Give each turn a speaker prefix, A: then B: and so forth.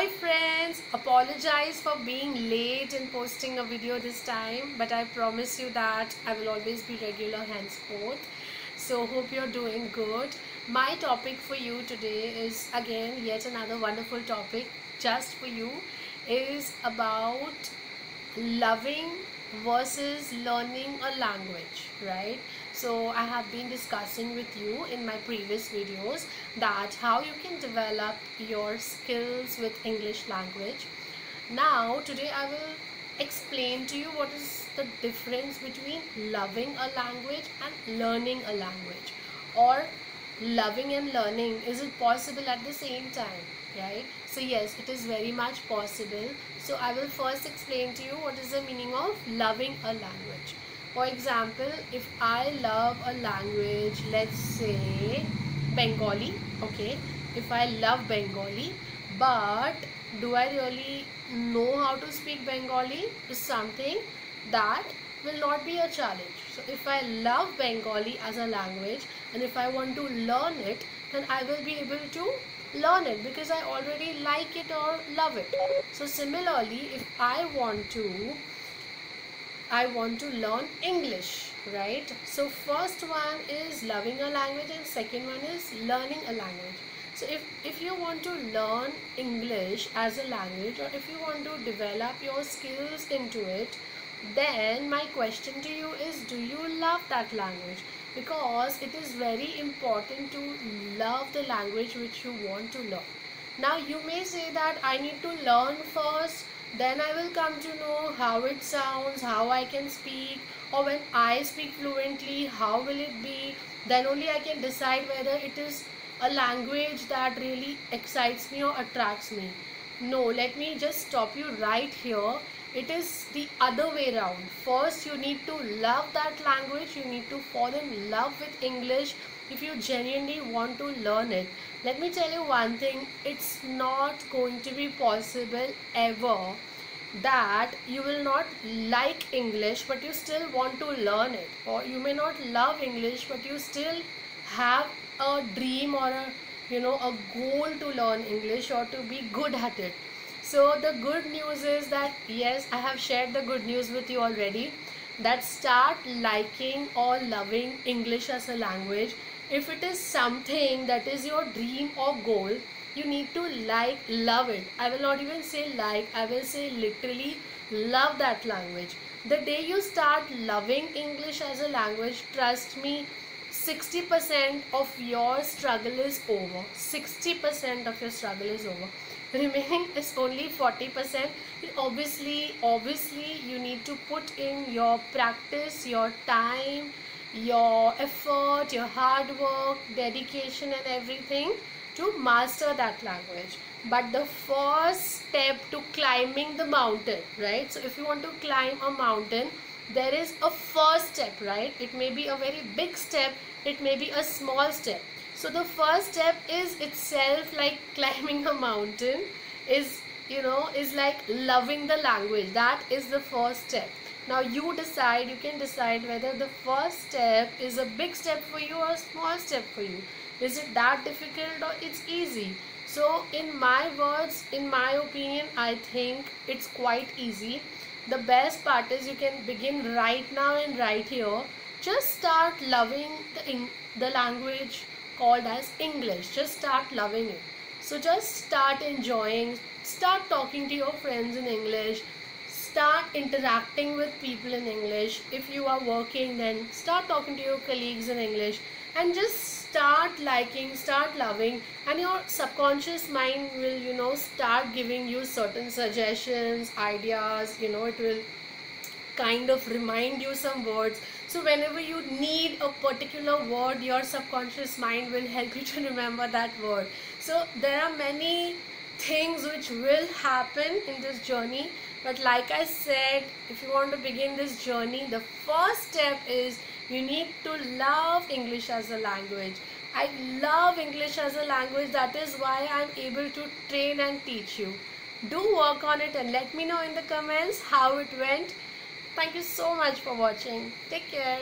A: Hi friends, apologize for being late in posting a video this time, but I promise you that I will always be regular henceforth. So hope you're doing good. My topic for you today is again yet another wonderful topic just for you, is about loving versus learning a language, right? So I have been discussing with you in my previous videos that how you can develop your skills with English language. Now today I will explain to you what is the difference between loving a language and learning a language, or loving and learning, is it possible at the same time, right? So yes, it is very much possible. So I will first explain to you what is the meaning of loving a language. For example, if I love a language, let's say Bengali, okay, if I love Bengali, but do I really know how to speak Bengali, is something that will not be a challenge. So if I love Bengali as a language and if I want to learn it, then I will be able to learn it because I already like it or love it. So similarly, if I want to learn English, right? So first one is loving a language and second one is learning a language. So if you want to learn English as a language, or if you want to develop your skills into it, then my question to you is, do you love that language? Because it is very important to love the language which you want to learn. Now you may say that I need to learn first, then I will come to know how it sounds, how I can speak, or when I speak fluently, how will it be? Then only I can decide whether it is a language that really excites me or attracts me. No, let me just stop you right here. It is the other way around. First, you need to love that language. You need to fall in love with English if you genuinely want to learn it. Let me tell you one thing. It's not going to be possible ever that you will not like English but you still want to learn it, or you may not love English but you still have a dream or a goal to learn English or to be good at it. So the good news is that yes, I have shared the good news with you already, that start liking or loving English as a language. If it is something that is your dream or goal, you need to love it. I will not even say like, I will say literally love that language. The day you start loving English as a language, trust me, 60% of your struggle is over. 60% of your struggle is over. Remaining is only 40%. Obviously you need to put in your practice, your time, your effort, your hard work, dedication and everything to master that language. But the first step to climbing the mountain, right? So if you want to climb a mountain, there is a first step, right? It may be a very big step, it may be a small step. So the first step is itself like climbing a mountain, is like loving the language. That is the first step. Now you decide, you can decide whether the first step is a big step for you or a small step for you. Is it that difficult or it's easy? So in my words, in my opinion, I think it's quite easy. The best part is you can begin right now and right here. Just start loving the language called as English. Just start loving it. So just start enjoying, start talking to your friends in English, start interacting with people in English. If you are working, then start talking to your colleagues in English, and just start liking, start loving, and your subconscious mind will start giving you certain suggestions, ideas. It will kind of remind you some words. So whenever you need a particular word, your subconscious mind will help you to remember that word. So there are many things which will happen in this journey, but like I said, if you want to begin this journey, the first step is you need to love English as a language. I love English as a language. That is why I'm able to train and teach you. Do work on it and let me know in the comments how it went. Thank you so much for watching. Take care.